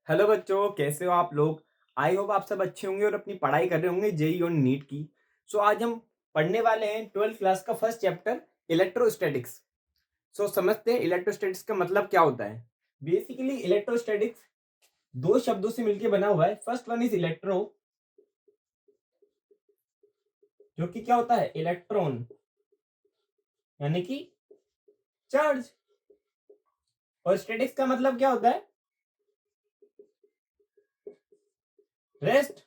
Hello बच्चों, कैसे हो आप लोग। आई होप आप सब अच्छे होंगे और अपनी पढ़ाई कर रहे होंगे जेई और नीट की। सो आज हम पढ़ने वाले हैं 12th क्लास का फर्स्ट चैप्टर इलेक्ट्रोस्टैटिक्स। सो समझते हैं इलेक्ट्रोस्टैटिक्स का मतलब क्या होता है। बेसिकली इलेक्ट्रोस्टैटिक्स दो शब्दों से मिलकर बना हुआ है। फर्स्ट वन इज इलेक्ट्रो, जो कि क्या होता है इलेक्ट्रॉन, यानी कि चार्ज। और स्टैटिक्स का मतलब क्या होता है rest.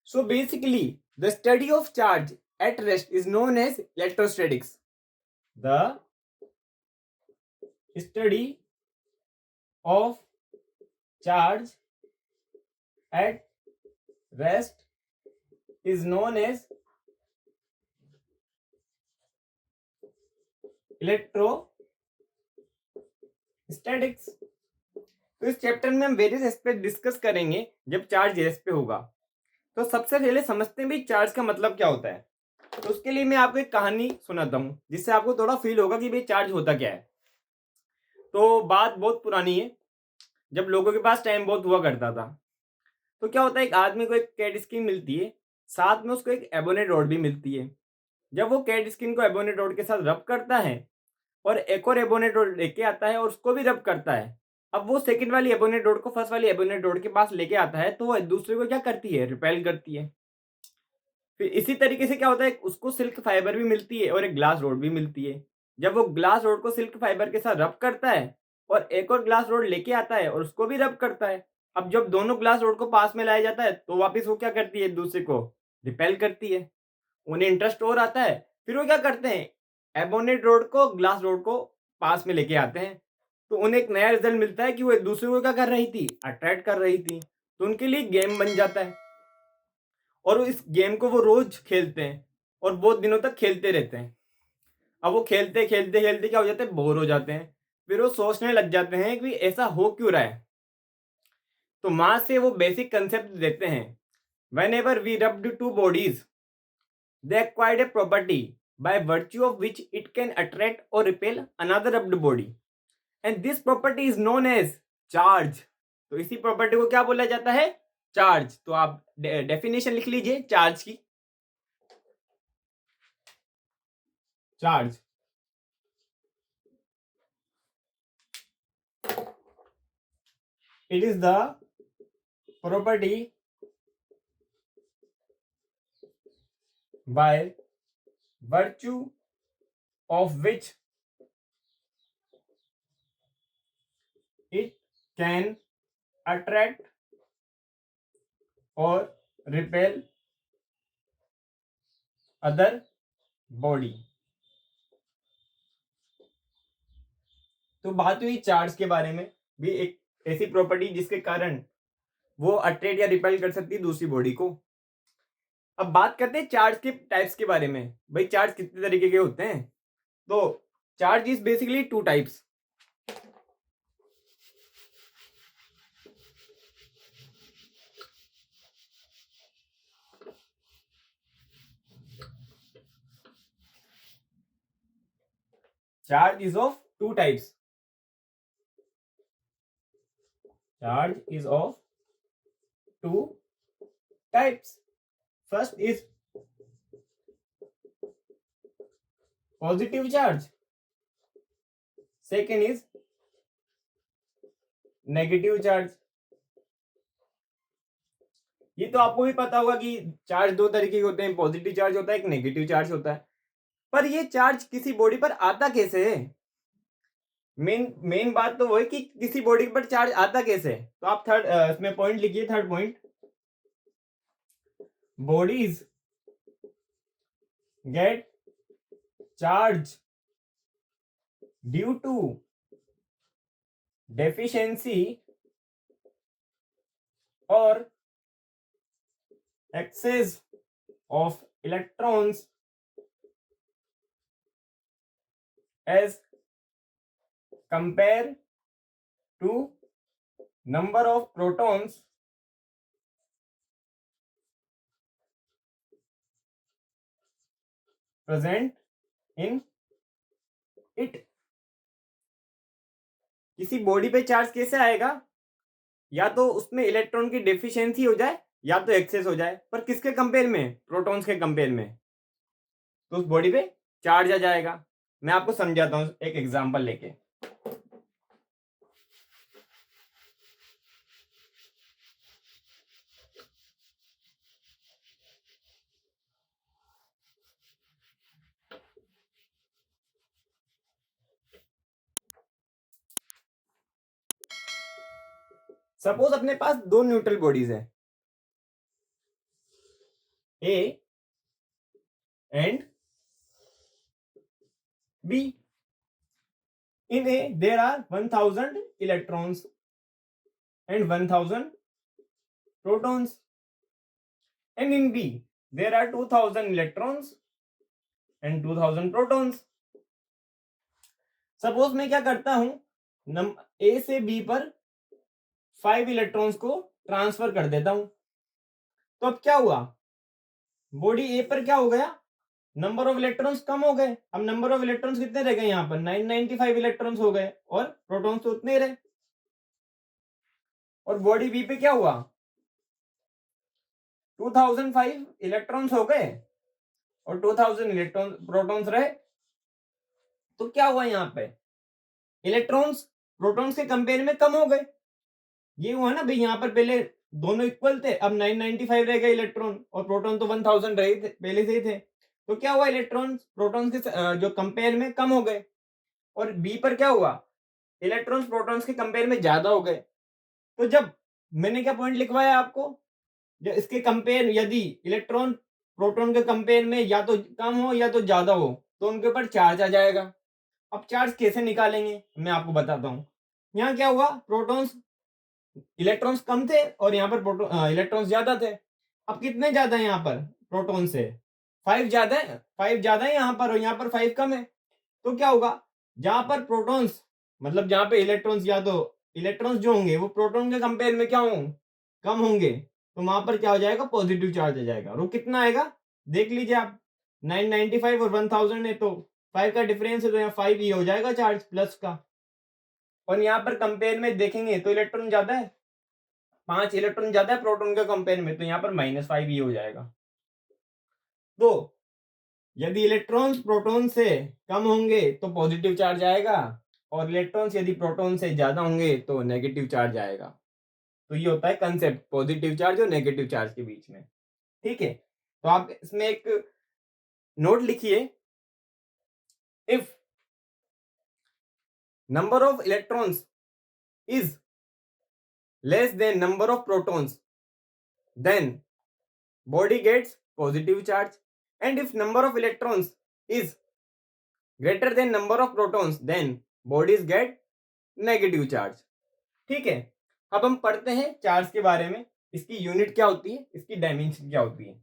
So basically, the study of charge at rest is known as electrostatics. The study of charge at rest is known as electrostatics. तो इस चैप्टर में हम वेरियस एस्पेक्ट डिस्कस करेंगे जब चार्ज रेस्ट पे होगा। तो सबसे पहले समझते हैं भी चार्ज का मतलब क्या होता है। तो उसके लिए मैं आपको एक कहानी सुनाता हूँ जिससे आपको थोड़ा फील होगा कि भाई चार्ज होता क्या है। तो बात बहुत पुरानी है, जब लोगों के पास टाइम बहुत हुआ करता था। तो क्या होता है, एक आदमी को एक कैट स्किन मिलती है, साथ में उसको एक एबोनेट रॉड भी मिलती है। जब वो कैट स्किन को एबोनेट रॉड के साथ रब करता है और एक और एबोनेट रॉड लेके आता है और उसको भी रब करता है, अब वो सेकंड वाली एबोनेट रॉड को फर्स्ट वाली एबोनेट रॉड के पास लेके आता है, तो वो एक दूसरे को क्या करती है, रिपेल करती है। फिर इसी तरीके से क्या होता है, उसको सिल्क फाइबर भी मिलती है और एक ग्लास रोड भी मिलती है। जब वो ग्लास रोड को सिल्क फाइबर के साथ रब करता है और एक और ग्लास रोड लेके आता है और उसको भी रब करता है, अब जब दोनों ग्लास रोड को पास में लाया जाता है तो वापस वो क्या करती है, एक दूसरे को रिपेल करती है। उन्हें इंटरेस्ट और आता है, फिर वो क्या करते हैं, एबोनेट रोड को ग्लास रोड को पास में लेके आते हैं। तो उन्हें एक नया रिजल्ट मिलता है कि वो एक दूसरे को क्या कर रही थी, अट्रैक्ट कर रही थी। तो उनके लिए गेम बन जाता है और इस गेम को वो रोज खेलते हैं और बहुत दिनों तक खेलते रहते हैं। अब वो खेलते खेलते खेलते क्या हो जाते हैं, बोर हो जाते हैं। फिर वो सोचने लग जाते हैं कि ऐसा हो क्यों रहा है। तो वहां से वो बेसिक कंसेप्ट देते हैं। Whenever we rubbed two bodies, they acquired a property by virtue of which it can attract or repel another rubbed body, and this property is known as charge. तो इसी property को क्या बोला जाता है, charge. तो आप definition लिख लीजिए चार्ज की। Charge it is the property by virtue of which it can attract or repel other body। तो बात हुई चार्ज के बारे में, भी एक ऐसी प्रॉपर्टी जिसके कारण वो अट्रैक्ट या रिपेल कर सकती है दूसरी बॉडी को। अब बात करते हैं चार्ज के टाइप्स के बारे में। भाई चार्ज कितने तरीके के होते हैं। तो charge is basically two types. Charge is of two types. Charge is of two types. First is positive charge, second is negative charge. ये तो आपको भी पता होगा कि चार्ज दो तरीके के होते हैं, पॉजिटिव चार्ज होता है, एक नेगेटिव चार्ज होता है। पर ये चार्ज किसी बॉडी पर आता कैसे है। मेन मेन बात तो वो है कि किसी बॉडी पर चार्ज आता कैसे है। तो आप थर्ड इसमें पॉइंट लिखिए, third point, bodies get charge due to deficiency or excess of electrons as compared to number of protons present in it। किसी बॉडी पे चार्ज कैसे आएगा, या तो उसमें इलेक्ट्रॉन की डेफिशिएंसी हो जाए या तो एक्सेस हो जाए, पर किसके कंपेयर में? प्रोटॉन्स के कंपेयर में। तो उस बॉडी पे चार्ज आ जाएगा। मैं आपको समझाता हूँ एक एग्जांपल लेके। सपोज अपने पास दो न्यूट्रल बॉडीज है, A and B. In A there are 1000 electrons and 1000 protons, and in B there are 2000 electrons and 2000 protons. Suppose मैं क्या करता हूं, ए से बी पर 5 इलेक्ट्रॉन्स को ट्रांसफर कर देता हूं। तो अब क्या हुआ, बॉडी ए पर क्या हो गया, नंबर ऑफ इलेक्ट्रॉन्स कम हो गए। अब नंबर ऑफ इलेक्ट्रॉन्स कितने रह गए, यहाँ पर 995 इलेक्ट्रॉन्स हो गए, और प्रोटॉन्स तो उतने ही रहे। और बॉडी बी पे क्या हुआ, 2005 इलेक्ट्रॉन्स हो गए और 2000 इलेक्ट्रॉन प्रोटॉन्स रहे। तो क्या हुआ, यहाँ पे इलेक्ट्रॉन्स प्रोटॉन्स के कंपेयर में कम हो गए। ये हुआ ना भाई, यहाँ पर पहले दोनों इक्वल थे, अब 995 रह गए इलेक्ट्रॉन, और प्रोटॉन तो 1000 रहे थे पहले से ही थे। तो क्या हुआ, इलेक्ट्रॉन प्रोटॉन्स के जो कंपेयर में कम हो गए। और बी पर क्या हुआ, इलेक्ट्रॉन्स प्रोटॉन्स के कंपेयर में ज्यादा हो गए। तो जब मैंने क्या पॉइंट लिखवाया आपको, जब इसके कंपेयर यदि इलेक्ट्रॉन प्रोटॉन के कंपेयर में या तो कम हो या तो ज्यादा हो, तो उनके ऊपर चार्ज आ जाएगा। अब चार्ज कैसे निकालेंगे मैं आपको बताता हूं। यहाँ क्या हुआ, प्रोटॉन्स इलेक्ट्रॉन्स कम थे और यहाँ पर इलेक्ट्रॉन्स ज्यादा थे। अब कितने ज्यादा है यहाँ पर प्रोटॉन से, 5 ज्यादा है, 5 ज्यादा है यहाँ पर, और यहाँ पर 5 कम है। तो क्या होगा, जहां पर प्रोटॉन्स मतलब जहां पे इलेक्ट्रॉन्स, या तो इलेक्ट्रॉन्स जो होंगे वो प्रोटॉन के कंपेयर में क्या होंगे, कम होंगे, तो वहां पर क्या हो जाएगा, पॉजिटिव चार्ज आ जाएगा। और वो कितना आएगा, देख लीजिए आप, 995 और 1000 है, तो 5 का डिफरेंस है, तो यहाँ 5 ही हो जाएगा चार्ज प्लस का। और यहाँ पर कंपेयर में देखेंगे तो इलेक्ट्रॉन ज्यादा है, 5 इलेक्ट्रॉन ज्यादा है प्रोटॉन के कंपेयर में, तो यहाँ पर -5 ही हो जाएगा। तो यदि इलेक्ट्रॉन्स प्रोटॉन से कम होंगे तो पॉजिटिव चार्ज आएगा, और इलेक्ट्रॉन्स यदि प्रोटॉन से ज्यादा होंगे तो नेगेटिव चार्ज आएगा। तो ये होता है कंसेप्ट पॉजिटिव चार्ज और नेगेटिव चार्ज के बीच में। ठीक है, तो आप इसमें एक नोट लिखिए, if number of electrons is less than number of protons, then body gets positive charge, and if number of electrons is greater than number of protons, then bodies get negative charge। ठीक है, अब हम पढ़ते हैं charge के बारे में, इसकी यूनिट क्या होती है, इसकी डायमेंशन क्या होती है।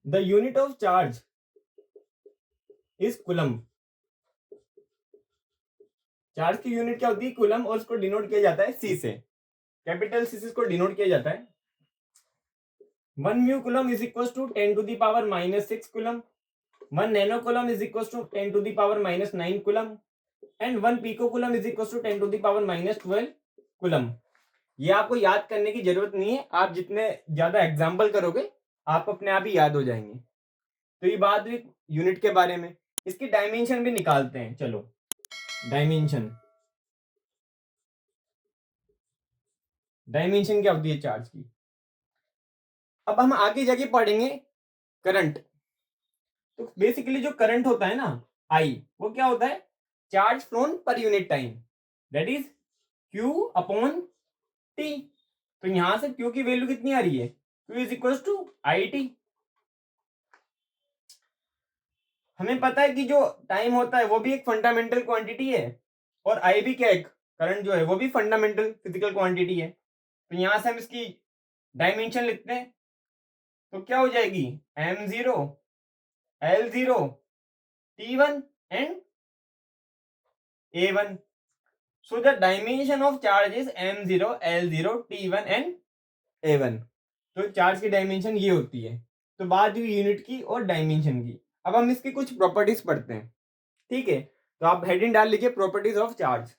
The unit of charge is coulomb. Charge की यूनिट क्या होती है, कूलम, और उसको डिनोट किया जाता है सी से, कैपिटल सी से इसको डिनोट किया जाता है। 1 mu coulomb is equal to 10 to the power -6 coulomb, 1 nano coulomb is equal to 10 to the power -9 coulomb, and 1 pico coulomb is equal to 10 to the power -12 coulomb. ये आपको याद करने की जरूरत नहीं है, आप जितने ज्यादा एग्जाम्पल करोगे आप अपने आप ही याद हो जाएंगे। तो ये बात हुई यूनिट के बारे में, इसकी डायमेंशन भी निकालते हैं। चलो, डायमेंशन डायमेंशन क्या होती है चार्ज की। अब हम आगे जाके पढ़ेंगे करंट। तो बेसिकली जो करंट होता है ना, आई, वो क्या होता है, charge phloem per unit time, that is Q upon T. तो यहां से क्यू की वैल्यू कितनी आ रही है, Q is equal to I T. हमें पता है कि जो टाइम होता है वो भी एक फंडामेंटल क्वांटिटी है, और आई भी क्या, एक करंट जो है वो भी फंडामेंटल फिजिकल क्वांटिटी है। तो यहां से हम इसकी डायमेंशन लिखते हैं, तो क्या हो जाएगी, m0 l0 t1 and a1। So the dimension of charge is m0, l0, t1 and a1. तो चार्ज की डायमेंशन ये होती है। तो बात हुई यूनिट की और डायमेंशन की। अब हम इसकी कुछ प्रॉपर्टीज पढ़ते हैं, ठीक है। तो आप हेडिंग डाल लीजिए properties of charge.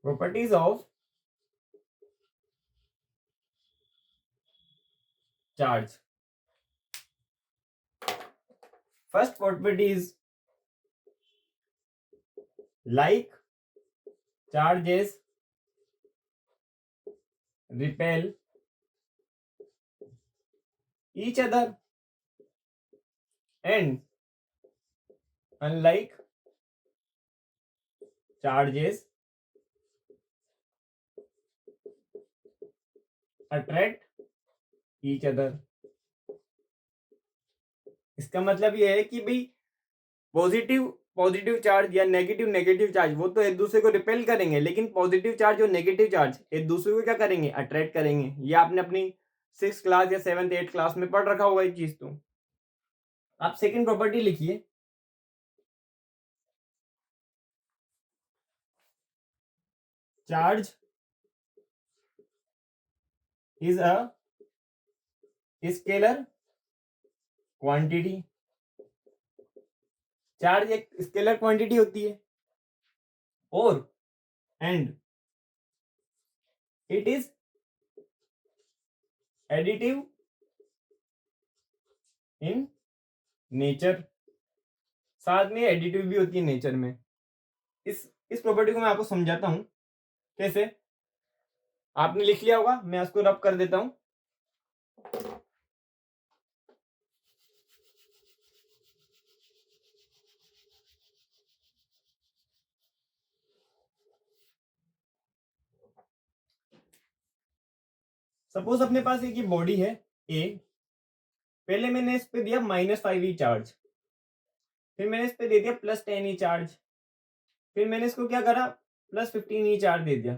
Properties of charge. First property is like charges repel each other and unlike charges attract each other। इसका मतलब यह है कि भाई पॉजिटिव पॉजिटिव चार्ज या नेगेटिव नेगेटिव चार्ज वो तो एक दूसरे को रिपेल करेंगे, लेकिन पॉजिटिव चार्ज और नेगेटिव चार्ज एक दूसरे को क्या करेंगे, अट्रैक्ट करेंगे। ये आपने अपनी 6th क्लास या 7th 8th क्लास में पढ़ रखा होगा ये चीज। तो आप सेकंड प्रॉपर्टी लिखिए, charge is a scalar quantity. Charge एक स्केलर क्वांटिटी होती है और and it is additive in nature. साथ में एडिटिव भी होती है नेचर में। इस प्रॉपर्टी को मैं आपको समझाता हूं कैसे। आपने लिख लिया होगा, मैं उसको रब कर देता हूं। सपोज अपने पास एक ये बॉडी है ए। पहले मैंने इस पे दिया -5e चार्ज, फिर मैंने इस पे दे दिया +10e चार्ज, फिर मैंने इसको क्या करा +15e चार्ज दे दिया।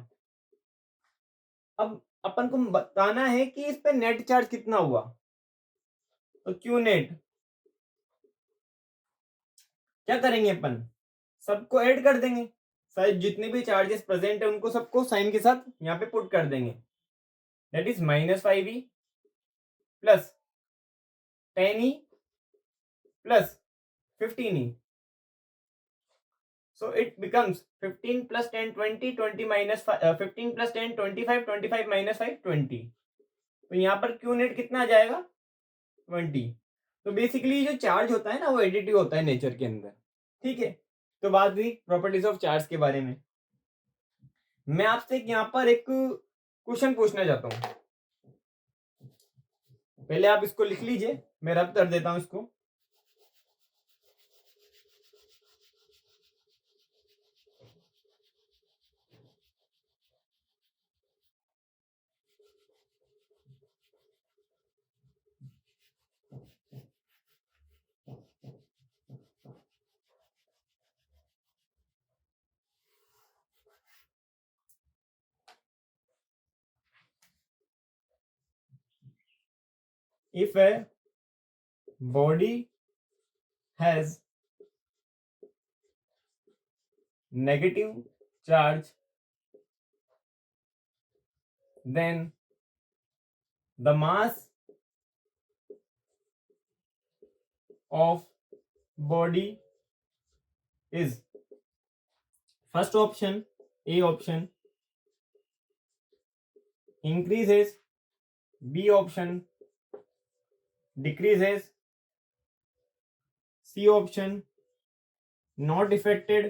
अब अपन को बताना है कि इस पे नेट चार्ज कितना हुआ। तो क्यू नेट क्या करेंगे, अपन सबको ऐड कर देंगे। सारे जितने भी चार्जेस प्रेजेंट है उनको सबको साइन के साथ यहाँ पे पुट कर देंगे। That is -5e plus 10e plus 15e. So it becomes 15 plus 10 20, 20 minus 15 plus 10 25, 25 minus 5 20। तो यहाँ पर क्यू नेट कितना आ जाएगा 20। तो बेसिकली जो चार्ज होता है ना वो एडिटिव होता है नेचर के अंदर, ठीक है। तो बात हुई प्रॉपर्टीज ऑफ चार्ज के बारे में। मैं आपसे यहाँ पर एक क्वेश्चन पूछना चाहता हूँ। पहले आप इसको लिख लीजिए, मैं रब कर देता हूं इसको। If a body has negative charge, then the mass of body is, first option A option, increases, B option decreases, C option not affected,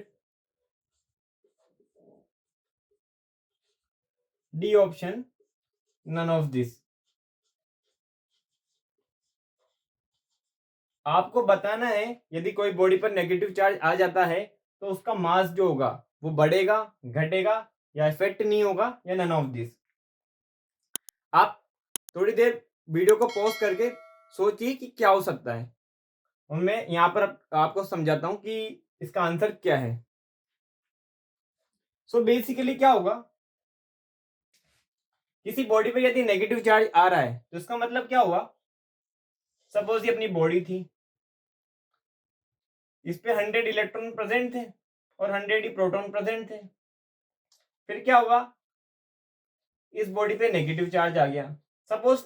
D option none of this। आपको बताना है यदि कोई बॉडी पर नेगेटिव चार्ज आ जाता है तो उसका मास जो होगा वो बढ़ेगा, घटेगा या इफेक्ट नहीं होगा या नन ऑफ दिस। आप थोड़ी देर वीडियो को पॉज करके सोचिए कि क्या हो सकता है, और मैं यहाँ पर आपको समझाता हूँ कि इसका आंसर क्या है। सो बेसिकली क्या होगा, किसी बॉडी पे यदि नेगेटिव चार्ज आ रहा है तो इसका मतलब क्या हुआ, सपोज ये अपनी बॉडी थी, इस पे 100 इलेक्ट्रॉन प्रेजेंट थे और 100 ही प्रोटॉन प्रेजेंट थे। फिर क्या हुआ, इस बॉडी पे नेगेटिव चार्ज आ गया। सपोज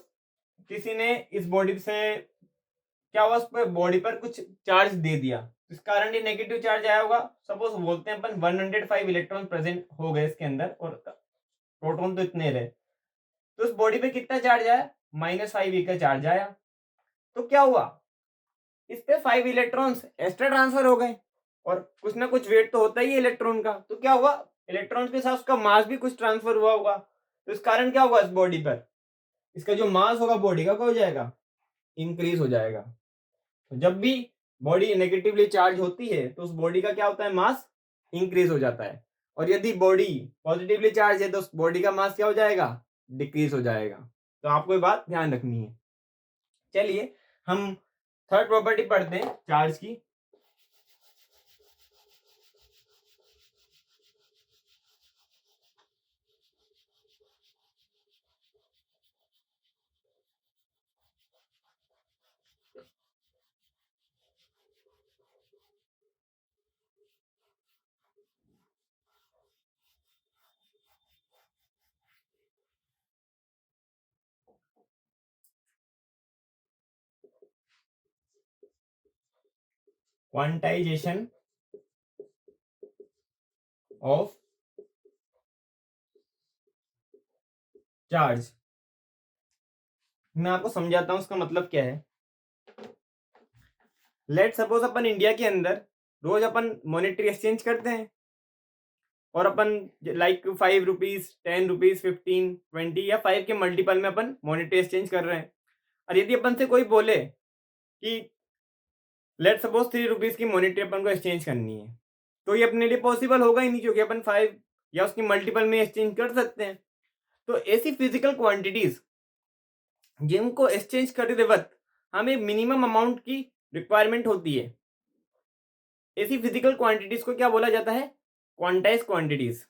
किसी ने इस बॉडी से क्या हुआ, उस पर बॉडी पर कुछ चार्ज दे दिया, इस कारण ये नेगेटिव चार्ज आया होगा। सपोज बोलते हैं अपन 105 इलेक्ट्रॉन प्रेजेंट हो गए इसके अंदर और प्रोटॉन तो इतने रहे, तो उस बॉडी पे कितना चार्ज आया, -5 का चार्ज आया। तो क्या हुआ, इस पे 5 इलेक्ट्रॉन्स एक्स्ट्रा ट्रांसफर हो गए, और कुछ ना कुछ वेट तो होता ही है इलेक्ट्रॉन का। तो क्या हुआ, इलेक्ट्रॉन्स के साथ उसका मास भी कुछ ट्रांसफर हुआ होगा, तो इस कारण क्या होगा, इस बॉडी पर इसका जो मास होगा बॉडी का क्या हो जाएगा, इंक्रीज हो जाएगा। तो जब भी बॉडी नेगेटिवली चार्ज होती है तो उस बॉडी का क्या होता है, मास इंक्रीज हो जाता है, और यदि बॉडी पॉजिटिवली चार्ज है तो उस बॉडी का मास क्या हो जाएगा, डिक्रीज हो जाएगा। तो आपको ये बात ध्यान रखनी है। चलिए हम थर्ड प्रॉपर्टी पढ़ते हैं चार्ज की। क्वांटाइजेशन ऑफ चार्ज, मैं आपको समझाता हूं उसका मतलब क्या है। लेट सपोज अपन इंडिया के अंदर रोज अपन मॉनेटरी एक्सचेंज करते हैं, और अपन लाइक 5 रुपीज, 10 रुपीज, 15, 20 या 5 के मल्टीपल में अपन मॉनेटरी एक्सचेंज कर रहे हैं। और यदि अपन से कोई बोले कि लेट सपोज 3 रुपीज की मॉनेटरी अपन को एक्सचेंज करनी है, तो ये अपने लिए पॉसिबल होगा ही नहीं, क्योंकि अपन 5 या उसकी मल्टीपल में एक्सचेंज कर सकते हैं। तो ऐसी फिजिकल क्वांटिटीज जिनको एक्सचेंज करते वक्त हमें मिनिमम अमाउंट की रिक्वायरमेंट होती है, ऐसी फिजिकल क्वांटिटीज को क्या बोला जाता है, क्वांटाइज क्वांटिटीज।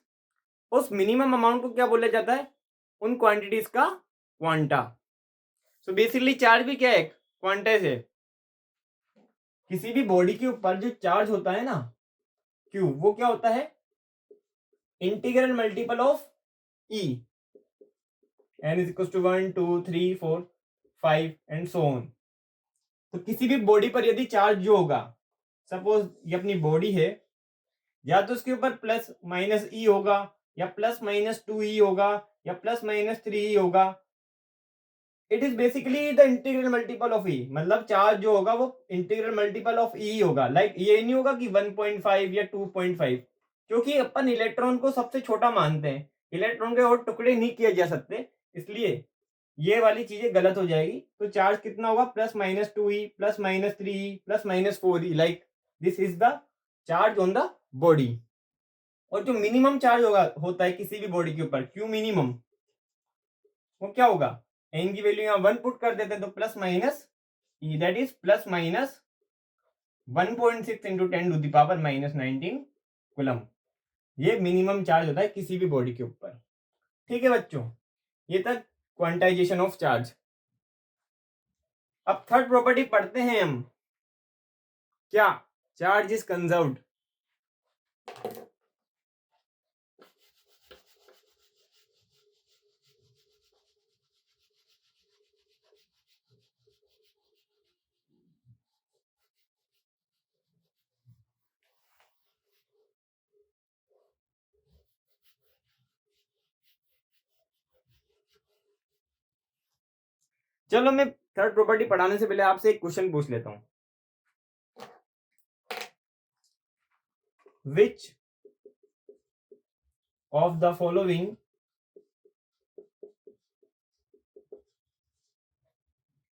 उस मिनिमम अमाउंट को क्या बोला जाता है, उन क्वांटिटीज का क्वांटा। सो बेसिकली चार्ज भी क्या है, क्वांटाइज है। किसी भी बॉडी के ऊपर जो चार्ज होता है ना, क्यू, वो क्या होता है, integral multiple of e, n is equal to 1 2 3 4 5 and so on. तो किसी भी बॉडी पर यदि चार्ज जो होगा, सपोज ये अपनी बॉडी है, या तो उसके ऊपर प्लस माइनस ई होगा, या +-2 ई होगा, या +-3 ई होगा। It is basically the integral multiple of e, मतलब चार्ज जो होगा वो इंटीग्रल मल्टीपल ऑफ ई होगा। लाइक ये नहीं होगा कि 1.5 या 2.5, क्योंकि अपन इलेक्ट्रॉन को सबसे छोटा मानते हैं, इलेक्ट्रॉन के और टुकड़े नहीं किए जा सकते, इसलिए ये वाली चीजें गलत हो जाएगी। तो चार्ज कितना होगा, +-2 e, +-3 e, +-4 e, like this is the charge on the body. और जो मिनिमम चार्ज होता है किसी भी बॉडी के ऊपर, क्यू मिनिमम, वो क्या होगा, एन की वैल्यू यहाँ 1 पुट कर देते हैं, तो plus E, that is +-1.6 into 10⁻⁻19 coulomb. ये मिनिमम चार्ज होता है किसी भी बॉडी के ऊपर। ठीक है बच्चों, ये तक क्वांटाइजेशन ऑफ चार्ज। अब थर्ड प्रॉपर्टी पढ़ते हैं हम, क्या, चार्ज इज कंजर्व्ड। चलो मैं थर्ड प्रॉपर्टी पढ़ाने से पहले आपसे एक क्वेश्चन पूछ लेता हूं, which of the following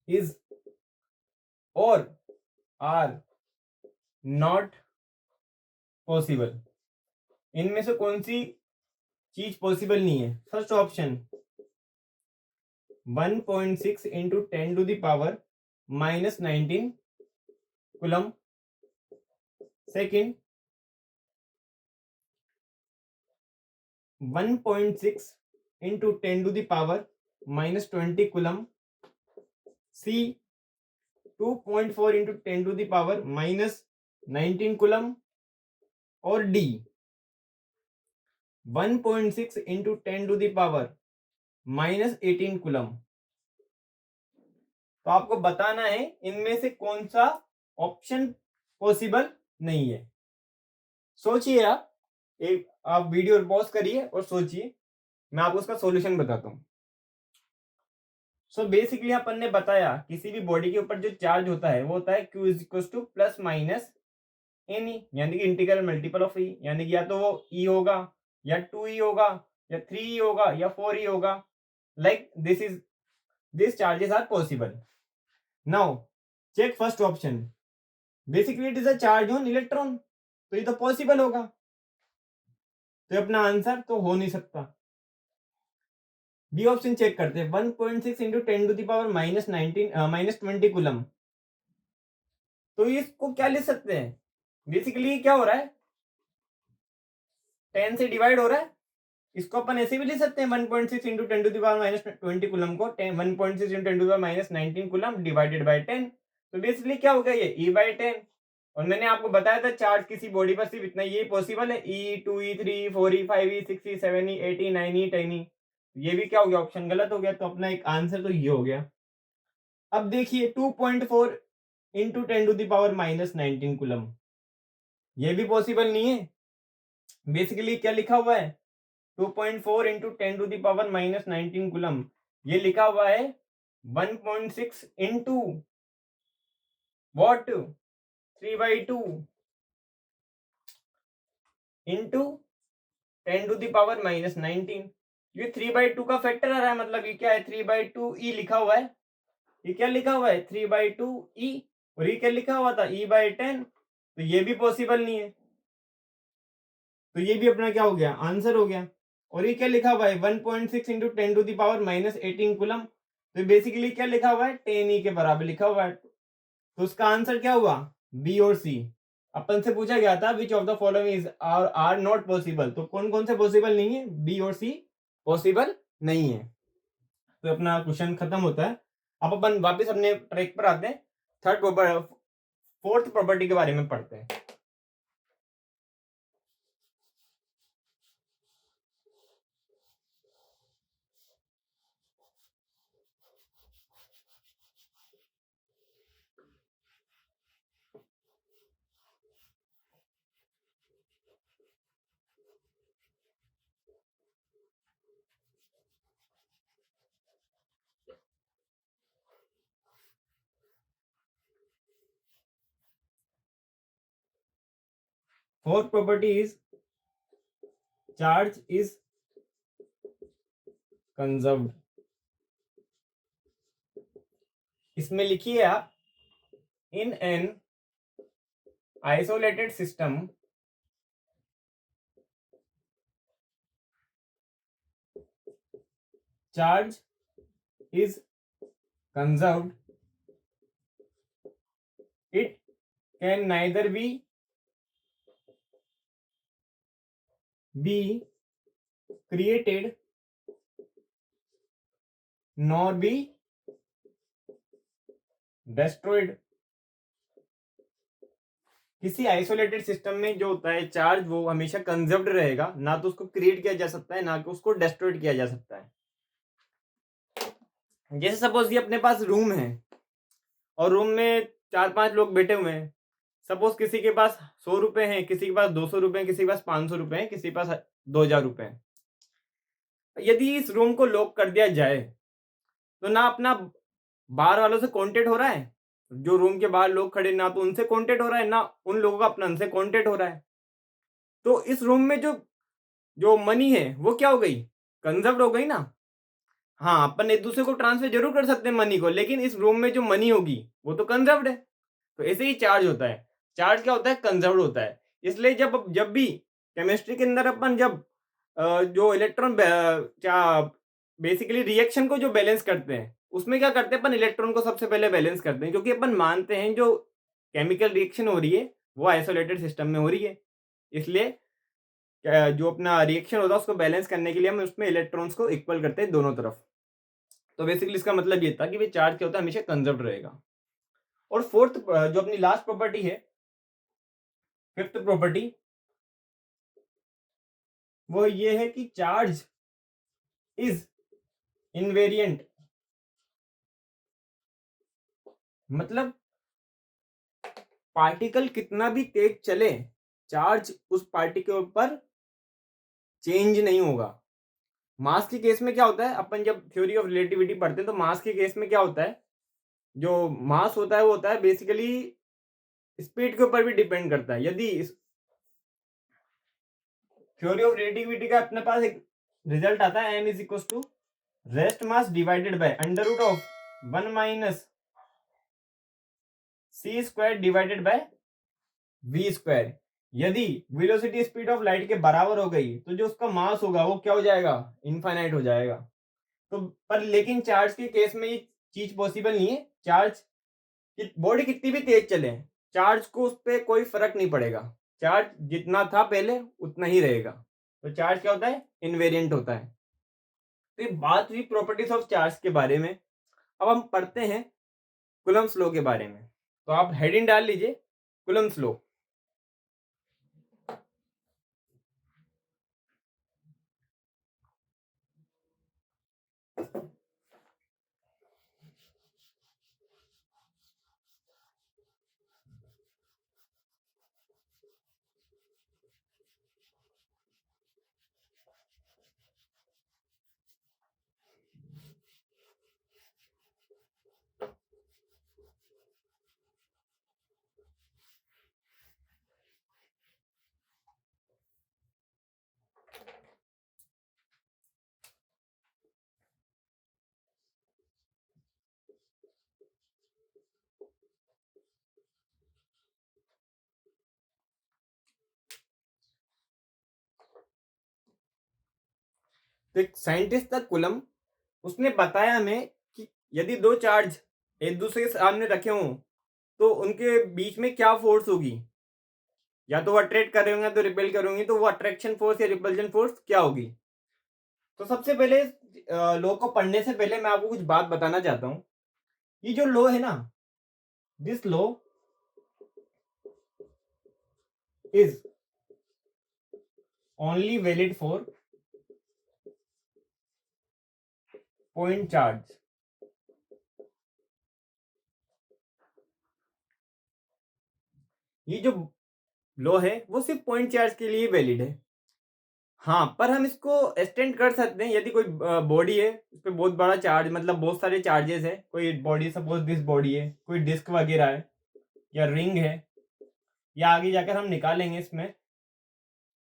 is और आर नॉट पॉसिबल। इनमें से कौन सी चीज पॉसिबल नहीं है? First option 1.6 into 10⁻⁻19 coulomb. Second 1.6 into 10⁻⁻20 coulomb. C 2.4 into 10⁻⁻19 coulomb. और डी 1.6 इंटू 10⁻⁻18 कूलम। तो आपको बताना है इनमें से कौन सा ऑप्शन पॉसिबल नहीं है। सोचिए आप, एक आप वीडियो पॉज करिए और सोचिए, मैं आपको उसका सॉल्यूशन बताता हूं। सो बेसिकली अपन ने बताया किसी भी बॉडी के ऊपर जो चार्ज होता है वो होता है Q is equal to plus minus n e, यानी कि इंटीग्रल मल्टीपल ऑफ ई, यानी कि या तो वो ई होगा या 2e होगा या 3e होगा या 4e होगा। Like this charges are possible. Now check first option, basically it is a charge on electron, तो ये तो पॉसिबल होगा, तो अपना आंसर तो हो नहीं सकता। बी ऑप्शन चेक करते हैं, 1.6 इंटू 10⁻⁻19 कूलम। तो इसको क्या लिख सकते हैं? बेसिकली क्या हो रहा है, 10 से डिवाइड हो रहा है, इसको अपन ऐसे भी लिख सकते हैं 1.6 इंटू 10⁻⁻20 कूलम को 1.6 इंटू 10⁻⁻19 कूलम डिवाइडेड बाय 10। तो बेसिकली क्या हो गया ये E/10। और मैंने आपको बताया था चार्ज किसी बॉडी पर सिर्फ इतना ये पॉसिबल है, E 2E 3E 4E 5E 6E 7E 8E 9E 10E। ये भी क्या हो गया, ऑप्शन गलत हो गया, तो अपना एक आंसर तो ये हो गया। अब देखिए 2.4 इंटू 10⁻⁻19 कूलम, ये भी पॉसिबल नहीं है। बेसिकली क्या लिखा हुआ है, 2.4 इंटू 10⁻⁻19 कूलम, ये लिखा हुआ है 1.6 इंटू वॉट 3/2 इंटू 10⁻⁻19। ये 3/2 का फैक्टर आ रहा है, मतलब ये क्या है 3/2e लिखा हुआ है, ये क्या लिखा हुआ है 3/2e, और ये क्या लिखा हुआ था E/10, तो ये भी पॉसिबल नहीं है, तो ये भी अपना क्या हो गया, आंसर हो गया। और ये क्या लिखा हुआ है 1.6 इंटू 10⁻⁻18 कूलम, तो बेसिकली क्या लिखा हुआ है 10e के बराबर लिखा हुआ है, तो उसका आंसर क्या हुआ, बी और सी। अपन से पूछा गया था which of the following is or not possible, तो कौन कौन से पॉसिबल नहीं है, बी और सी पॉसिबल नहीं है। तो अपना क्वेश्चन खत्म होता है। अब अपन वापस अपने ट्रैक पर आते हैं, फोर्थ प्रॉपर्टी के बारे में पढ़ते हैं। Fourth property is charge is conserved. इसमें लिखिए आप, in an isolated system charge is conserved, it can neither be created nor be destroyed। किसी आइसोलेटेड सिस्टम में जो होता है चार्ज वो हमेशा कंजर्व्ड रहेगा, ना तो उसको क्रिएट किया जा सकता है ना कि उसको डिस्ट्रॉयड किया जा सकता है। जैसे सपोज ये अपने पास रूम है और रूम में 4-5 लोग बैठे हुए हैं, सपोज किसी के पास 100 रुपए हैं, किसी के पास 200 रुपए हैं, किसी के पास 500 रुपए हैं, किसी के पास 2000 रुपए हैं। यदि इस रूम को लॉक कर दिया जाए तो ना अपना बाहर वालों से कांटेक्ट हो रहा है, जो रूम के बाहर लोग खड़े ना तो उनसे कांटेक्ट हो रहा है, ना उन लोगों का अपना उनसे कांटेक्ट हो रहा है। तो इस रूम में जो जो मनी है वो क्या हो गई, कंजर्व हो गई ना। हाँ, अपन एक दूसरे को ट्रांसफर जरूर कर सकते हैं मनी को, लेकिन इस रूम में जो मनी होगी वो तो कंजर्व्ड है। तो ऐसे ही चार्ज होता है, चार्ज क्या होता है, कंजर्व्ड होता है। इसलिए जब भी केमिस्ट्री के अंदर अपन जब जो इलेक्ट्रॉन बेसिकली रिएक्शन को जो बैलेंस करते हैं, उसमें क्या करते हैं अपन, इलेक्ट्रॉन को सबसे पहले बैलेंस करते हैं, क्योंकि अपन मानते हैं जो केमिकल रिएक्शन हो रही है वो आइसोलेटेड सिस्टम में हो रही है, इसलिए जो अपना रिएक्शन होता है उसको बैलेंस करने के लिए हम उसमें इलेक्ट्रॉन्स को इक्वल करते हैं दोनों तरफ। तो बेसिकली इसका मतलब ये था कि भाई चार्ज क्या होता है, हमेशा कंजर्व रहेगा। और फोर्थ जो अपनी लास्ट प्रॉपर्टी है, फिफ्थ प्रॉपर्टी, वो ये है कि चार्ज इज इनवेरिएंट। मतलब पार्टिकल कितना भी तेज चले, चार्ज उस पार्टिकल पर चेंज नहीं होगा। मास के केस में क्या होता है, अपन जब थ्योरी ऑफ रिलेटिविटी पढ़ते हैं तो मास के केस में क्या होता है, जो मास होता है वो होता है बेसिकली स्पीड के ऊपर भी डिपेंड करता है। यदि थ्योरी ऑफ रिलेटिविटी का अपने पास एक रिजल्ट आता है, m is equal to rest mass divided by under root of 1 minus c square divided by v square. यदि वेलोसिटी स्पीड ऑफ लाइट के बराबर हो गई तो जो उसका मास होगा वो क्या हो जाएगा, इनफाइनाइट हो जाएगा। तो पर लेकिन चार्ज के केस में ये चीज पॉसिबल नहीं है। चार्ज कि बॉडी कितनी भी तेज चले, चार्ज को उस पर कोई फर्क नहीं पड़ेगा, चार्ज जितना था पहले उतना ही रहेगा। तो चार्ज क्या होता है, इनवेरिएंट होता है। तो ये बात हुई प्रॉपर्टीज ऑफ चार्ज के बारे में। अब हम पढ़ते हैं कूलम्ब्स लॉ के बारे में। तो आप हेडिंग डाल लीजिए कूलम्ब्स लॉ। तो एक साइंटिस्ट था कूलम, उसने बताया हमें कि यदि दो चार्ज एक दूसरे के सामने रखे हों तो उनके बीच में क्या फोर्स होगी, या तो वो अट्रैक्ट कर रहे होंगे तो रिपेल करेंगे, तो वो अट्रैक्शन फोर्स या रिपल्जन फोर्स क्या होगी। तो सबसे पहले लॉ को पढ़ने से पहले मैं आपको कुछ बात बताना चाहता हूं। ये जो लॉ है ना, this law is only valid for point charge. ये जो लॉ है वो सिर्फ पॉइंट चार्ज के लिए वैलिड है। हाँ, पर हम इसको एक्सटेंड कर सकते हैं। यदि कोई बॉडी है उस पर बहुत बड़ा चार्ज, मतलब बहुत सारे चार्जेस है, कोई बॉडी, सपोज दिस बॉडी है, कोई डिस्क वगैरह है या रिंग है, या आगे जाकर हम निकालेंगे इसमें,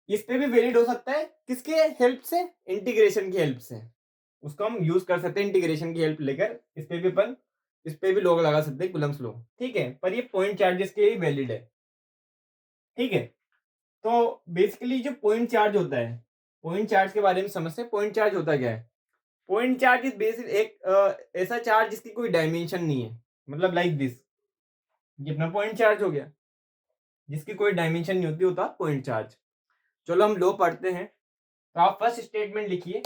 इस पे भी वैलिड हो सकता है। किसके हेल्प से, इंटीग्रेशन की हेल्प से उसको हम यूज कर सकते हैं। इंटीग्रेशन की हेल्प लेकर इस पे भी अपन, इस पे भी लॉ लगा सकते हैं, कूलम्ब्स लॉ। ठीक है, पर ये पॉइंट चार्जेस के लिए वैलिड है। ठीक है, तो बेसिकली जो पॉइंट चार्ज होता है, पॉइंट चार्ज के बारे में समझते हैं। पॉइंट चार्ज होता क्या है। पॉइंट चार्ज इज बेसिक एक ऐसा चार्ज जिसकी कोई डायमेंशन नहीं है, मतलब लाइक दिस, ये अपना पॉइंट चार्ज हो गया, जिसकी कोई डायमेंशन नहीं होती, होता पॉइंट चार्ज। चलो हम लो पढ़ते हैं। तो आप फर्स्ट स्टेटमेंट लिखिए,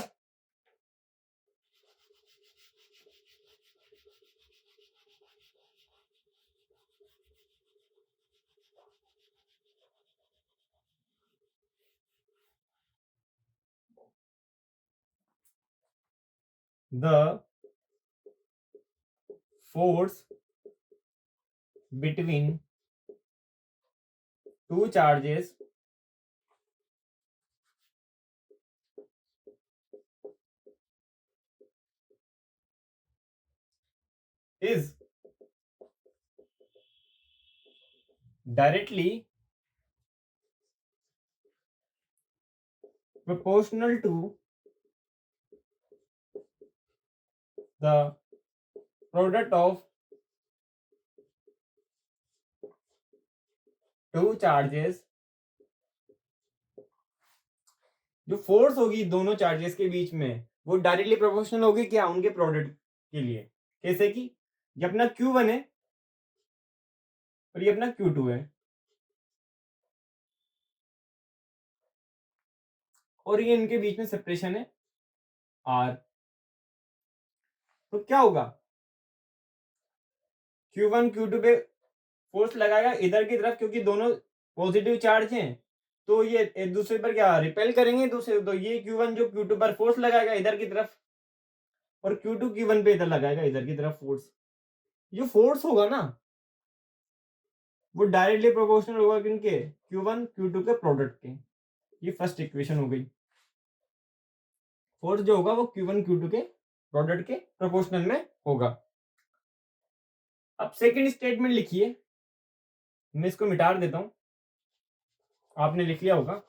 the force between two charges is directly proportional to the product of two charges जो फोर्स होगी दोनों चार्जेस के बीच में वो डायरेक्टली प्रोपोर्शनल होगी क्या उनके प्रोडक्ट के लिए। कैसे कि ये अपना Q1 है और ये अपना Q2 है और ये इनके बीच में सेपरेशन है R। तो क्या होगा, Q1 Q2 पे फोर्स लगाएगा इधर की तरफ क्योंकि दोनों पॉजिटिव चार्ज हैं, तो ये एक दूसरे पर क्या रिपेल करेंगे दूसरे, तो ये Q1 जो Q2 पर फोर्स लगाएगा इधर की तरफ और Q2 Q1 पे इधर लगाएगा इधर की तरफ फोर्स। जो फोर्स होगा ना वो डायरेक्टली प्रोपोर्शनल होगा किनके, Q1 Q2 के प्रोडक्ट के। ये फर्स्ट इक्वेशन हो गई। फोर्स जो होगा वो Q1 Q2 के प्रोडक्ट के प्रोपोर्शनल में होगा। अब सेकंड स्टेटमेंट लिखिए, मैं इसको मिटा देता हूं, आपने लिख लिया होगा।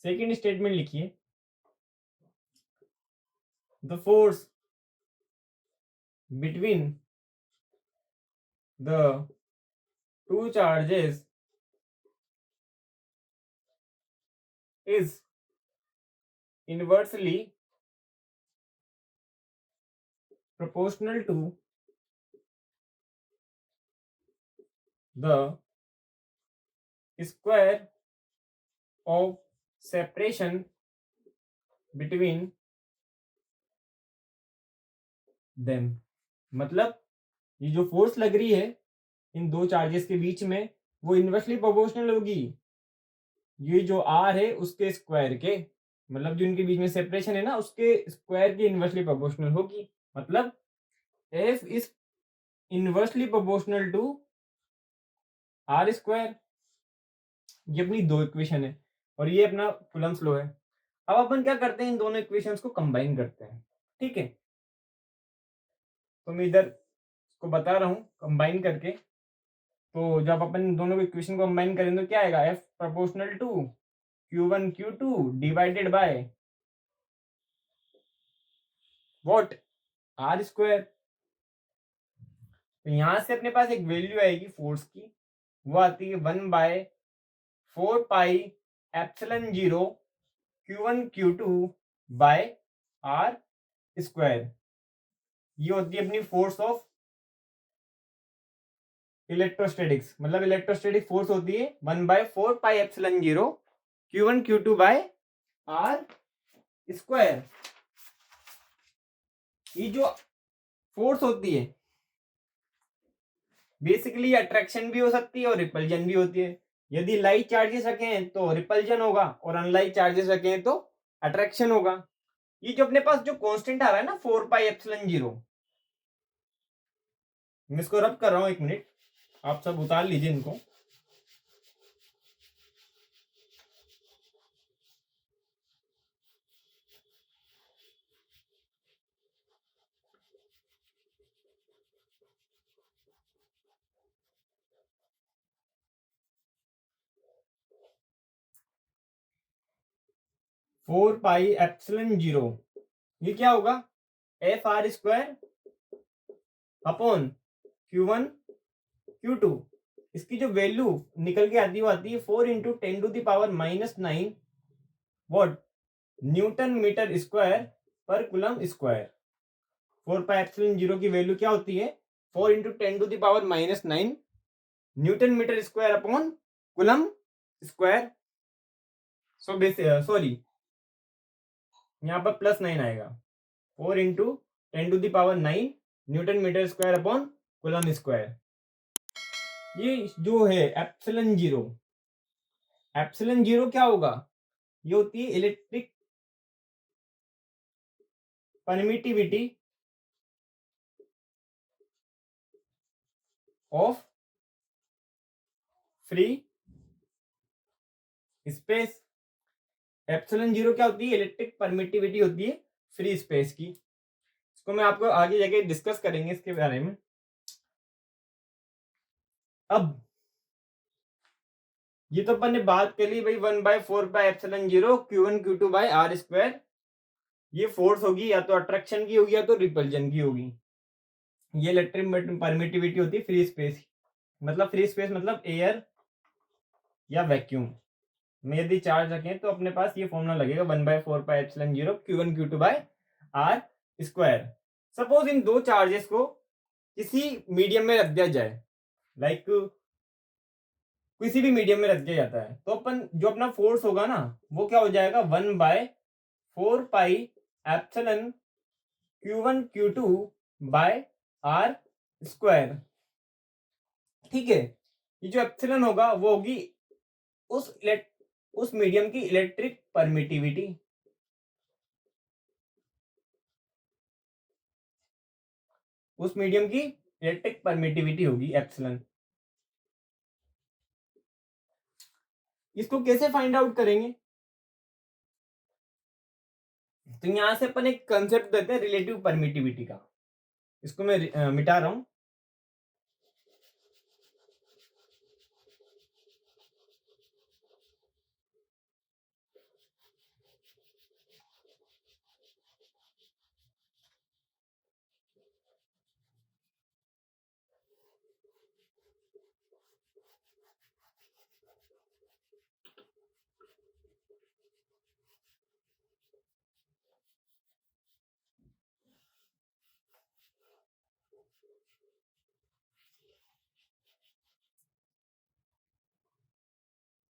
सेकंड स्टेटमेंट लिखिए, the force between the two charges is inversely proportional to the square of separation between them। मतलब ये जो फोर्स लग रही है इन दो चार्जेस के बीच में वो इनवर्सली प्रोपोर्शनल होगी ये जो R है उसके स्क्वायर के, मतलब जो इनके बीच में सेपरेशन है ना उसके स्क्वायर की इनवर्सली प्रोपोर्शनल होगी। मतलब F इज inversely proportional to R square. ये अपनी दो इक्वेशन है और ये अपना कूलम्ब्स लॉ है। अब अपन क्या करते हैं, इन दोनों इक्वेशंस को कंबाइन करते हैं। ठीक है, तो मैं इधर इसको बता रहा हूं कंबाइन करके। तो जब अपन दोनों इक्वेशन को कंबाइन करेंगे तो क्या आएगा, F proportional to Q1 Q2 divided by what, R square. तो यहां से अपने पास एक वैल्यू आएगी फोर्स की, वो आती है 1/4πε0 Q1 Q2 by R square. ये होती है अपनी फोर्स ऑफ इलेक्ट्रोस्टैटिक्स। मतलब इलेक्ट्रोस्टैटिक फोर्स होती है 1/4πε0 Q1 Q2 by R square. ये जो फोर्स होती है बेसिकली अट्रैक्शन भी हो सकती है और रिपल्जन भी होती है। यदि लाइक चार्जेस रखें तो रिपल्जन होगा और अनलाइक चार्जेस रखें तो अट्रैक्शन होगा। ये जो अपने पास जो कांस्टेंट आ रहा है ना 4πε0, मैं इसको रब कर रहा हूं, एक मिनट आप सब उतार लीजिए इनको। फोर पाई एप्सिलॉन जीरो, ये क्या होगा, FR square upon Q1 Q2। इसकी जो वैल्यू निकल के आती है वो आती है 4 × 10⁻⁹ वॉट न्यूटन मीटर स्क्वायर पर कूलम स्क्वायर। 4πε0 की वैल्यू क्या होती है, 4 × 10⁻⁹ newton metre square upon coulomb square. Sorry यहाँ पर +9 आएगा, 4 × 10⁻⁹ newton metre square upon coulomb square. ये जो है एप्सिलॉन जीरो क्या होगा, ये होती है electric permittivity of free space. Epsilon zero क्या होती है, इलेक्ट्रिक परमिटिविटी होती है फ्री स्पेस की। इसको मैं आपको आगे जाके डिस्कस करेंगे इसके बारे में। अब ये तो अपन ने बात कर ली भाई 1/4πε0 Q1 Q2 by R square. ये फोर्स होगी या तो अट्रैक्शन की होगी या तो रिपल्जन की होगी। ये इलेक्ट्रिक परमिटिविटी होती है फ्री स्पेस, मतलब फ्री स्पेस मतलब एयर या वैक्यूम में यदि चार्ज रखें तो अपने पास ये फॉर्मूला लगेगा 1/4πε0 Q1 Q2 by R square. Suppose इन दो चार्जेस को किसी मीडियम में रख दिया जाए, लाइक किसी भी मीडियम में रख दिया जाता है, तो अपन जो अपना फोर्स होगा ना वो क्या हो जाएगा 1/4πε Q1 Q2 by R square. ठीक है, ये जो एप्सिलॉन होगा वो होगी उस मीडियम की इलेक्ट्रिक परमिटिविटी, उस मीडियम की इलेक्ट्रिक परमिटिविटी होगी एप्सिलॉन। इसको कैसे फाइंड आउट करेंगे? तो यहां से अपन एक कंसेप्ट देते हैं रिलेटिव परमिटिविटी का, इसको मैं मिटा रहा हूं।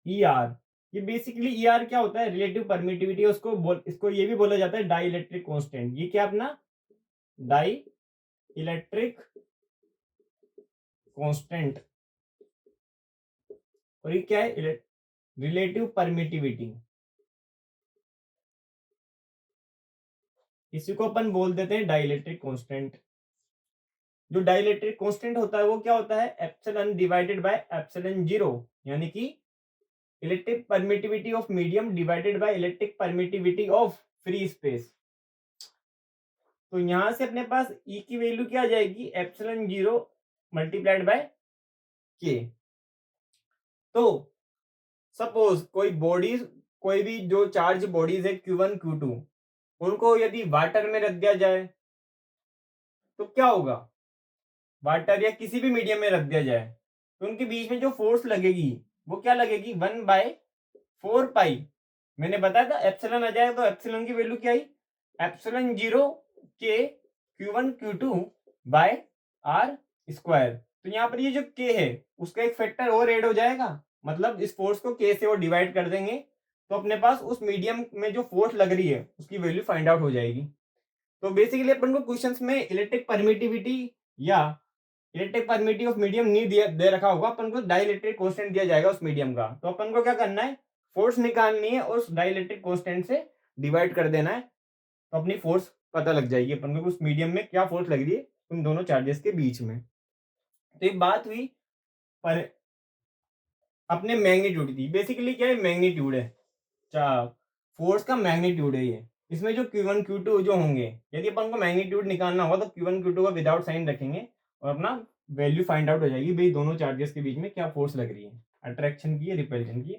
ई आर, ये बेसिकली ई आर क्या होता है? Relative permittivity. इसको ये भी बोला जाता है डाई इलेक्ट्रिक कॉन्स्टेंट। ये क्या अपना डाई इलेक्ट्रिक कॉन्स्टेंट, और ये क्या है? Relative permittivity. इसी को अपन बोल देते हैं डाई इलेक्ट्रिक कॉन्स्टेंट। जो डाई इलेक्ट्रिक कॉन्स्टेंट होता है वो क्या होता है? Epsilon divided by epsilon zero, यानी कि electric permittivity of medium divided by electric permittivity of free space. तो यहां से अपने पास ई की वैल्यू क्या आ जाएगी? एप्सिलॉन जीरो मल्टीप्लाइड बाय के। तो सपोज कोई भी जो चार्ज बॉडीज है Q1 Q2, उनको यदि वाटर में रख दिया जाए तो क्या होगा? वाटर या किसी भी मीडियम में रख दिया जाए तो उनके बीच में जो फोर्स लगेगी वो क्या लगेगी? 1/4π। मैंने बताया था एप्सिलॉन आ जाएगा, तो एप्सिलॉन की वैल्यू क्या आई? एप्सिलॉन जीरो के Q1 Q2 by R square. तो यहाँ पर ये जो के है उसका एक फैक्टर और ऐड हो जाएगा, मतलब इस फोर्स को के से वो डिवाइड कर देंगे तो अपने पास उस मीडियम में जो फोर्स लग रही है उसकी वैल्यू फाइंड आउट हो जाएगी। तो बेसिकली अपन को क्वेश्चंस में इलेक्ट्रिक परमिटिविटी या इलेक्ट्रिक परमिटिविटी ऑफ मीडियम नहीं दे रखा होगा, अपन को डाइलेक्ट्रिक कांस्टेंट दिया जाएगा उस मीडियम का। तो अपन को क्या करना है? फोर्स निकालनी है और उस डाइलेक्ट्रिक कांस्टेंट से डिवाइड कर देना है, तो अपनी फोर्स पता लग जाएगी अपन को उस मीडियम में क्या फोर्स लग रही है उन दोनों चार्जेस के बीच में। तो ये बात हुई पर अपने मैग्नीट्यूड की। बेसिकली क्या है? मैग्नीट्यूड है, फोर्स का मैग्नीट्यूड है ये। इसमें जो Q1 Q2 जो होंगे, यदि अपन को मैग्नीट्यूड निकालना होगा तो Q1 Q2 का विदाउट साइन रखेंगे और अपना वैल्यू फाइंड आउट हो जाएगी भाई दोनों चार्जेस के बीच में क्या फोर्स लग रही है, अट्रैक्शन की, रिपल्शन की।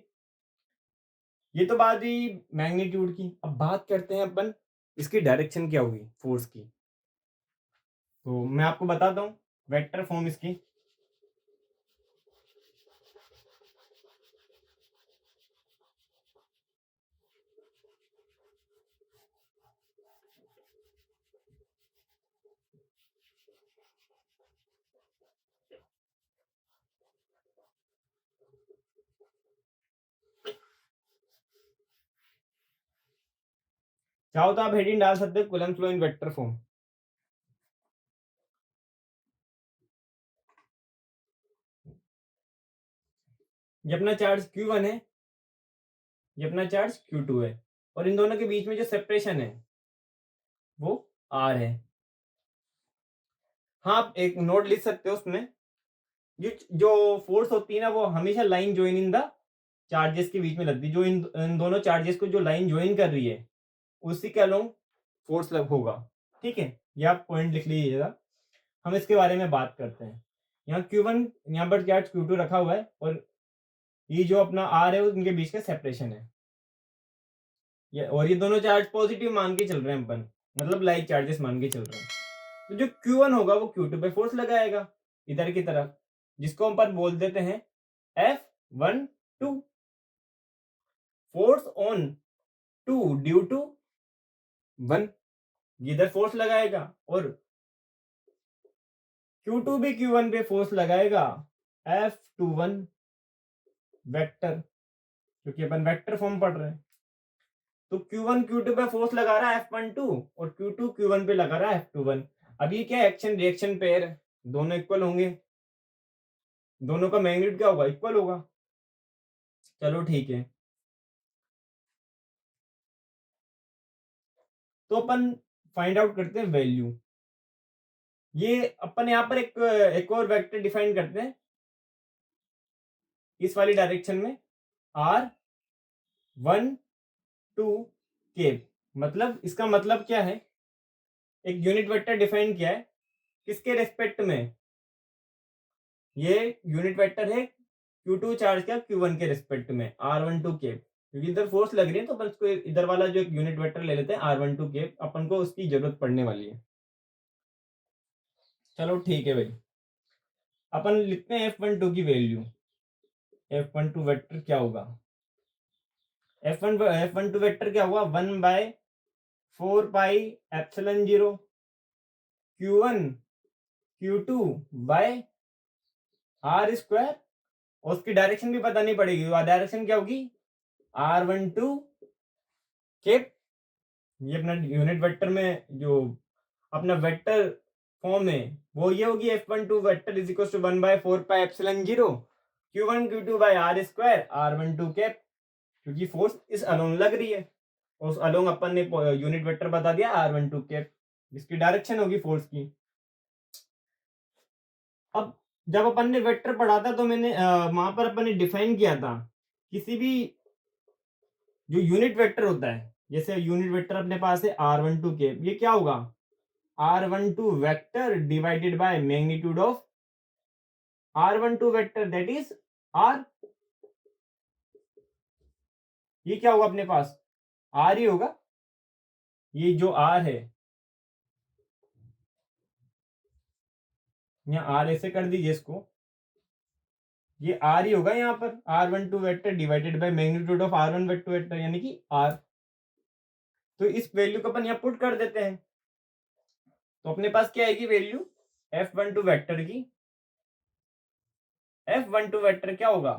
ये तो बात हुई मैग्नीट्यूड की। अब बात करते हैं अपन इसकी डायरेक्शन क्या होगी फोर्स की। तो मैं आपको बताता हूँ वेक्टर फॉर्म इसकी। चाहो तो आप हेडिंग डाल सकते हो coulomb flow in vector form. ये अपना चार्ज Q1 है, ये अपना चार्ज Q2 है, और इन दोनों के बीच में जो सेपरेशन है वो R है। हाँ, आप एक नोट लिख सकते हो उसमें, जो फोर्स होती है ना वो हमेशा line join in the charges के बीच में लगती है। जो इन दोनों चार्जेस को जो लाइन ज्वाइन कर रही है उसी के अलोंग फोर्स होगा। ठीक है, ये आप पॉइंट लिख लीजिएगा। हम इसके बारे में बात करते हैं। यहाँ Q1, यहाँ पर चार्ज Q2 रखा हुआ है और ये जो अपना R है उनके बीच का सेपरेशन है। और ये दोनों चार्ज पॉजिटिव मान के चल रहे हैं अपन, मतलब लाइक चार्जेस मान के चल रहे हैं। तो जो Q1 होगा वो Q2 पे फोर्स लगाएगा इधर की तरफ, जिसको हम अपन बोल देते हैं F12 force on 2 due to 1, इधर फोर्स लगाएगा, और Q2 भी Q1 पे फोर्स लगाएगा F21 वेक्टर, क्योंकि अपन वेक्टर फॉर्म पढ़ रहे हैं। तो Q1 Q2 पे फोर्स लगा रहा है F12 और Q2 Q1 पे लगा रहा है F21। अब ये क्या एक्शन रिएक्शन पेयर है, दोनों इक्वल होंगे, दोनों का मैग्नीट्यूड क्या होगा, इक्वल होगा। चलो ठीक है, तो अपन फाइंड आउट करते हैं वैल्यू। ये अपन यहाँ पर एक और वेक्टर डिफाइन करते हैं इस वाली डायरेक्शन में, R12 के, मतलब इसका मतलब क्या है, एक यूनिट वेक्टर डिफाइन किया है किसके रेस्पेक्ट में, ये यूनिट वेक्टर है Q2 चार्ज का Q1 के रेस्पेक्ट में, R12 के, क्योंकि इधर फोर्स लग रही है तो अपन इसको इधर वाला जो एक यूनिट वेक्टर ले लेते हैं R12 के, अपन को उसकी जरूरत पड़ने वाली है। चलो ठीक है भाई, अपन लिखते हैं F12 की वैल्यू। F12 वेक्टर क्या होगा, F12 वेक्टर क्या होगा, 1/4πε0 Q1 Q2 by R square, और उसकी डायरेक्शन भी पता नहीं पड़ेगी, डायरेक्शन क्या होगी R12 के, ये अपना यूनिट वेक्टर में जो अपना वेक्टर फॉर्म है वो ये होगी F12 vector is equal to 1/4πε0 Q1 Q2 by R square R12 cap, क्योंकि फोर्स इस अलोंग लग रही है, और उस अलोंग अपन ने यूनिट वेक्टर बता दिया R12 कैप, जिसकी डायरेक्शन होगी फोर्स की। अब जब अपन ने वेक्टर पढ़ा था तो मैंने वहां पर अपन ने डिफाइन किया था किसी भी जो यूनिट वेक्टर होता है, जैसे यूनिट वेक्टर अपने पास है R12 के, ये क्या होगा R12 vector divided by magnitude of R12 vector, that is R, ये क्या होगा अपने पास R ही होगा, ये जो R है यहाँ R ऐसे कर दीजिए इसको, ये R ही होगा यहाँ पर, R12 vector divided by magnitude of R1 vector यानी कि R। तो इस वैल्यू को अपन यहाँ पुट कर देते हैं, तो अपने पास क्या आएगी वैल्यू F12 वेक्टर की, F12 वेक्टर क्या होगा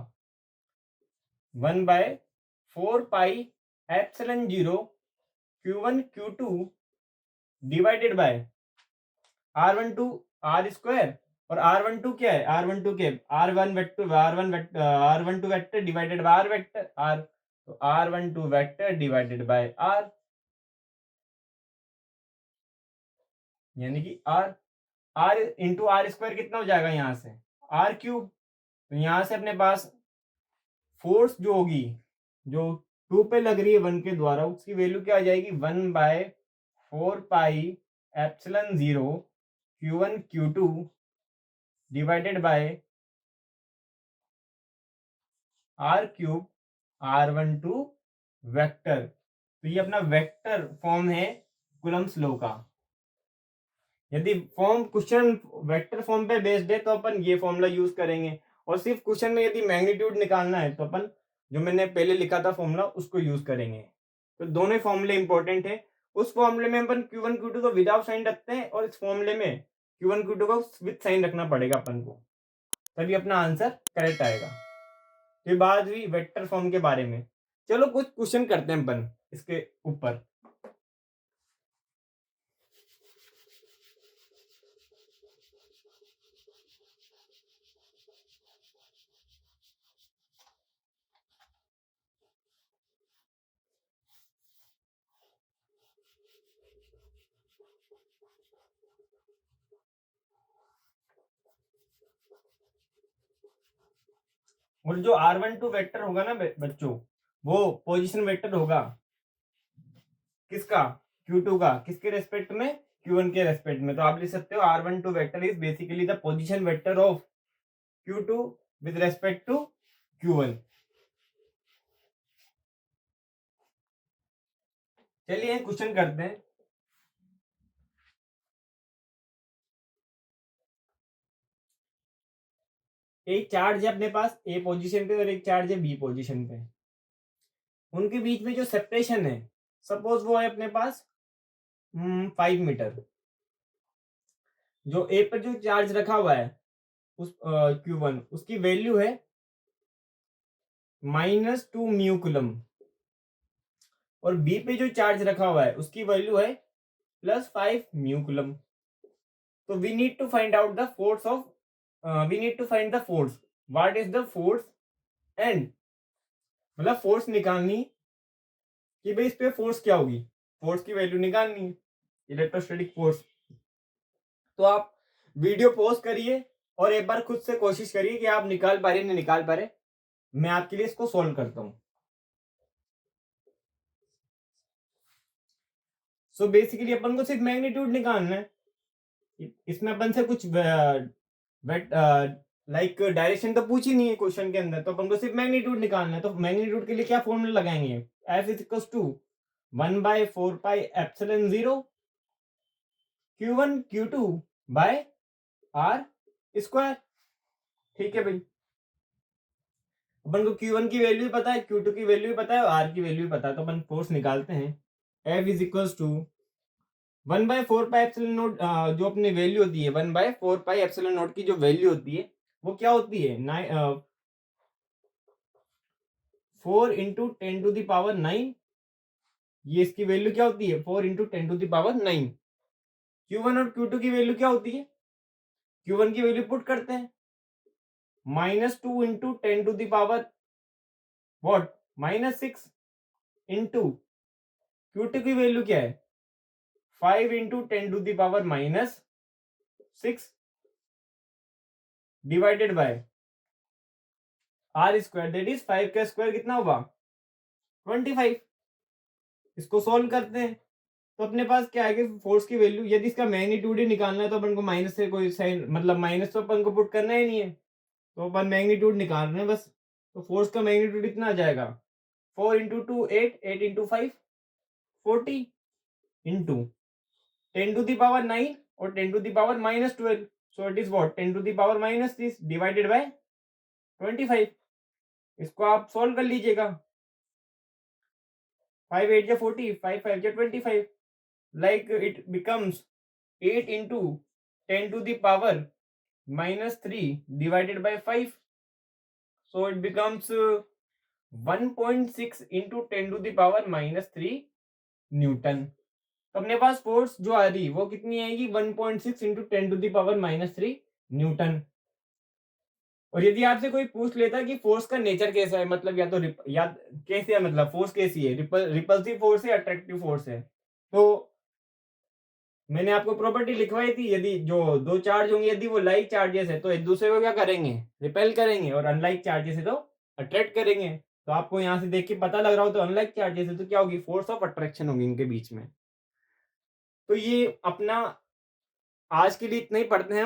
1/4πε0 Q1 Q2 divided bye R12 R square, और R12 क्या है, R12 के R12 vector divided by R vector R, तो R12 vector divided by R, यानी कि R इंटू R स्क्वायर कितना हो जाएगा यहाँ से R क्यूब, तो यहाँ से अपने पास फोर्स जो होगी जो 2 पे लग रही है 1 के द्वारा, उसकी वैल्यू क्या आ जाएगी 1/4πε0 Q1 Q2 divided bye R cube R12 vector. तो ये अपना वेक्टर फॉर्म है कूलम्ब्स लॉ का। यदि फॉर्म क्वेश्चन वेक्टर फॉर्म पे बेस्ड है तो अपन ये फॉर्मूला यूज करेंगे, और सिर्फ क्वेश्चन में यदि मैग्नीट्यूड निकालना है तो अपन जो मैंने पहले लिखा था फॉर्मूला उसको यूज करेंगे। तो दोनों फॉर्मूले इंपॉर्टेंट है। उस फॉर्मूले में अपन Q1 Q2 को विदाउट साइन रखते हैं, और इस फॉर्मूले में Q1 Q2 को विद साइन रखना पड़ेगा अपन को, तभी अपना आंसर करेक्ट आएगा। फिर बात हुई वेक्टर फॉर्म के बारे में, चलो कुछ क्वेश्चन करते हैं अपन इसके ऊपर। और जो R12 वेक्टर होगा ना बच्चों, वो पोजीशन वेक्टर होगा किसका Q2 का, किसके रेस्पेक्ट में Q1 के रेस्पेक्ट में। तो आप लिख सकते हो R12 vector is basically the position vector of Q2 with respect to Q1। चलिए क्वेश्चन करते हैं। एक चार्ज है अपने पास ए पोजीशन पे और एक चार्ज है बी पोजीशन पे, उनके बीच में जो सेपरेशन है सपोज वो है अपने पास 5 मीटर। जो ए पर जो चार्ज रखा हुआ है उस Q1 उसकी वैल्यू है -2 म्यू कूलम, और बी पे जो चार्ज रखा हुआ है उसकी वैल्यू है +5 म्यू कूलम। तो we need to find out the force of we need to find the force, what is the force and, मतलब फोर्स निकालनी कि भाई इस पे फोर्स क्या होगी, फोर्स की वैल्यू निकालनी, इलेक्ट्रोस्टैटिक फोर्स। तो आप वीडियो पॉज करिए और एक बार खुद से कोशिश करिए कि आप निकाल पा रहे नहीं निकाल पा रहे। मैं आपके लिए इसको सॉल्व करता हूं। सो बेसिकली अपन को सिर्फ मैग्नीट्यूड निकालना है। इसमें अपन से कुछ लाइक डायरेक्शन तो पूछी नहीं है क्वेश्चन के अंदर, तो अपन को सिर्फ मैग्नीट्यूड निकालना है। तो मैग्नीट्यूड के लिए क्या फॉर्मूला लगाएंगे, F is to 1/4πε0 Q1 Q2 by R square. ठीक है भाई, अपन को Q1 की वैल्यू भी पता है, Q2 की वैल्यू भी पता है और R की वैल्यू भी पता है। तो अपन फोर्स निकालते हैं। F इज टू 1/4πε0, जो अपनी वैल्यू होती है 1/4πε0 की जो वैल्यू होती है वो क्या होती है 4 इंटू 10⁹9। ये इसकी वैल्यू क्या होती है 4 इंटू 10⁹9। Q1 और Q2 की वैल्यू क्या होती है, Q1 की वैल्यू पुट करते हैं -2 इंटू 10⁻6 इंटू Q2 की वैल्यू क्या है 5 into 10⁻6 divided by R square, that is 5 का स्क्वायर कितना होगा 25। इसको सॉल्व करते हैं तो अपने पास क्या है फोर्स की वैल्यू, यदि इसका मैग्नीट्यूड ही निकालना है तो अपन को माइनस से कोई साइन, मतलब माइनस तो अपन को पुट करना ही नहीं है, तो अपन मैग्नीट्यूड निकाल रहे हैं बस। तो फोर्स का मैग्नीट्यूड इतना आ जाएगा 4 इंटू 2 8, 8 इंटू 5 40 इंटू 10⁻9 और 10⁻−12, so it is what 10⁻−3 divided by 25। इसको आप सॉल्व कर लीजिएगा, 5 8 या 40, 5 5 या 25, like it becomes 8 into 10⁻−3 divided by 5, so it becomes 1.6 into 10⁻−3 Newton. तो अपने पास फोर्स जो आ रही वो कितनी आएगी 1.6 इंटू 10⁻−3 न्यूटन। और यदि आपसे कोई पूछ लेता कि फोर्स का नेचर कैसा है, मतलब या कैसे है, मतलब फोर्स कैसी है, रिपल्सिव फोर्स है अट्रैक्टिव फोर्स है, तो मैंने आपको प्रॉपर्टी लिखवाई थी, यदि जो दो चार्ज होंगे यदि वो लाइक चार्जेस है तो एक दूसरे को क्या करेंगे रिपेल करेंगे, और अनलाइक चार्जेस है तो अट्रैक्ट करेंगे। तो आपको यहाँ से देख के पता लग रहा हो तो अनलाइक चार्जेस है तो क्या होगी फोर्स ऑफ अट्रैक्शन होगी इनके बीच में। तो ये अपना आज के लिए इतना ही पढ़ते हैं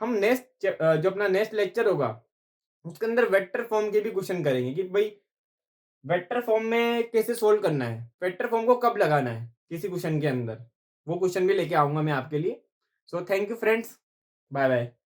हम नेक्स्ट जो अपना नेक्स्ट लेक्चर होगा उसके अंदर वेक्टर फॉर्म के भी क्वेश्चन करेंगे कि भाई वेक्टर फॉर्म में कैसे सोल्व करना है, वेक्टर फॉर्म को कब लगाना है किसी क्वेश्चन के अंदर, वो क्वेश्चन भी लेके आऊंगा मैं आपके लिए। So thank you friends, bye bye.